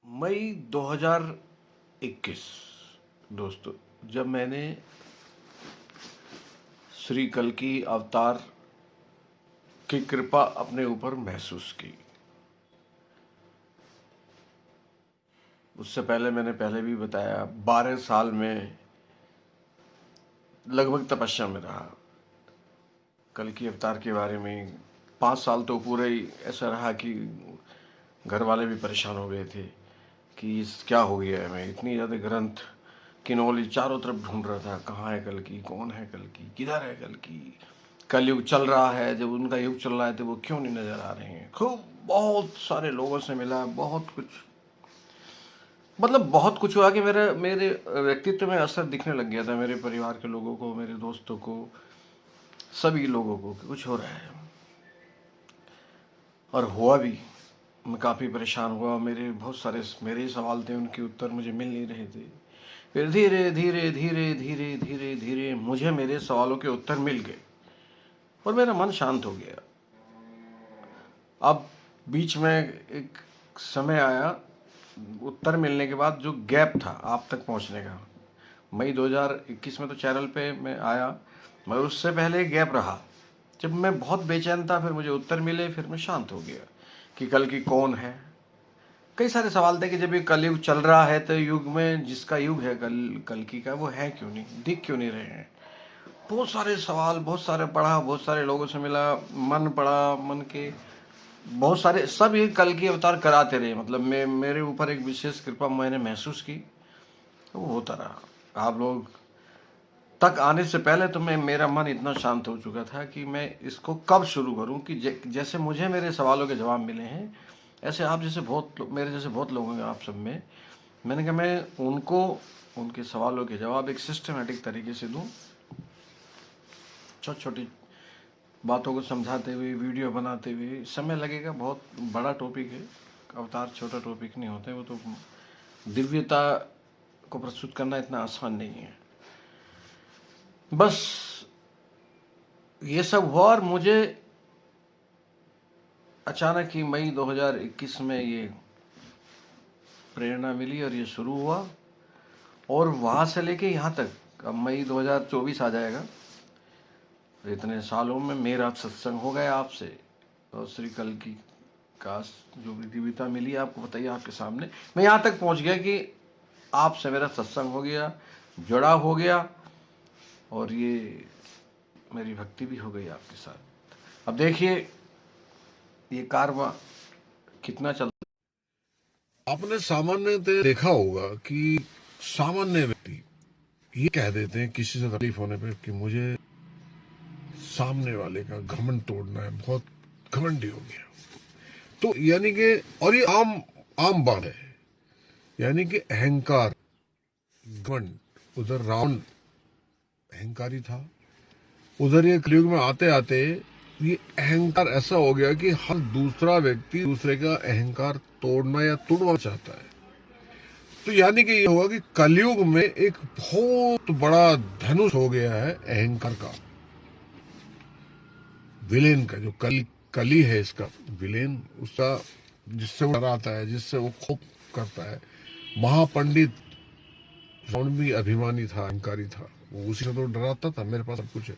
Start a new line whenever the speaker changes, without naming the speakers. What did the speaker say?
मई 2021 दोस्तों, जब मैंने श्री कल्कि अवतार की कृपा अपने ऊपर महसूस की। उससे पहले मैंने भी बताया, 12 साल में लगभग तपस्या में रहा। कल्कि अवतार के बारे में 5 साल तो पूरे ही ऐसा रहा कि घर वाले भी परेशान हो गए थे कि क्या हो गया है। मैं इतनी ज़्यादा ग्रंथ की नॉलेज चारों तरफ ढूंढ रहा था, कहाँ है कल्कि, कौन है कल्कि, किधर है कल्कि, कलयुग चल रहा है, जब उनका युग चल रहा है तो वो क्यों नहीं नजर आ रहे हैं। खूब बहुत सारे लोगों से मिला, बहुत कुछ, मतलब बहुत कुछ हुआ कि मेरे मेरे व्यक्तित्व में असर दिखने लग गया था। मेरे परिवार के लोगों को, मेरे दोस्तों को, सभी लोगों को कि कुछ हो रहा है। और हुआ भी। मैं काफ़ी परेशान हुआ। मेरे बहुत सारे मेरे ही सवाल थे, उनके उत्तर मुझे मिल नहीं रहे थे। फिर धीरे धीरे धीरे धीरे धीरे धीरे मुझे मेरे सवालों के उत्तर मिल गए और मेरा मन शांत हो गया। अब बीच में एक समय आया, उत्तर मिलने के बाद जो गैप था आप तक पहुंचने का। मई 2021 में तो चैनल पे मैं आया, मगर उससे पहले गैप रहा जब मैं बहुत बेचैन था। फिर मुझे उत्तर मिले, फिर मैं शांत हो गया कि कल्कि कौन है। कई सारे सवाल थे कि जब ये कलयुग चल रहा है तो युग में जिसका युग है कल्कि का, वो है क्यों नहीं, दिख क्यों नहीं रहे हैं। बहुत सारे सवाल, बहुत सारे पढ़ा, बहुत सारे लोगों से मिला, मन पढ़ा, मन के बहुत सारे, सब ये कल्कि अवतार कराते रहे। मतलब मेरे ऊपर एक विशेष कृपा मैंने महसूस की, तो वो होता रहा। आप लोग तक आने से पहले तो मेरा मन इतना शांत हो चुका था कि मैं इसको कब शुरू करूं कि जैसे मुझे मेरे सवालों के जवाब मिले हैं, ऐसे आप जैसे मेरे जैसे बहुत लोग हैं आप सब में। मैंने कहा मैं उनको उनके सवालों के जवाब एक सिस्टमेटिक तरीके से दूं, छोटी छोटी बातों को समझाते हुए, वीडियो बनाते हुए। समय लगेगा, बहुत बड़ा टॉपिक है। अवतार छोटा टॉपिक नहीं होते, वो तो दिव्यता को प्रस्तुत करना इतना आसान नहीं है। बस ये सब हुआ और मुझे अचानक ही मई 2021 में ये प्रेरणा मिली और ये शुरू हुआ। और वहाँ से लेके यहाँ तक, अब मई 2024 आ जाएगा, इतने सालों में मेरा सत्संग हो गया आपसे। और श्री कल्कि का जो भी दिव्यता मिली आपको बताइए, आपके सामने मैं यहाँ तक पहुँच गया कि आपसे मेरा सत्संग हो गया, जुड़ा हो गया, और ये मेरी भक्ति भी हो गई आपके साथ। अब देखिए ये कारवां कितना चलता।
आपने सामान्यतः देखा होगा कि सामान्य व्यक्ति ये कह देते हैं किसी से तकलीफ होने पे कि मुझे सामने वाले का घमंड तोड़ना है, बहुत घमंडी हो गया। तो यानी कि, और ये आम आम बात है, यानी कि अहंकार, घमंड। उधर रावण अहंकारी था, उधर ये कलयुग में आते आते ये अहंकार ऐसा हो गया कि हर दूसरा व्यक्ति दूसरे का अहंकार तोड़ना या तोड़ना चाहता है। तो यानी कि ये होगा कि कलयुग में एक बहुत बड़ा धनुष हो गया है अहंकार का, विलेन का। जो कली है इसका विलेन, उसका, जिससे वो डराता है, जिससे वो खोप करता है। महापंडित रावण भी अभिमानी था, अहंकारी था, वो उसी से तो डराता था, मेरे पास सब कुछ है।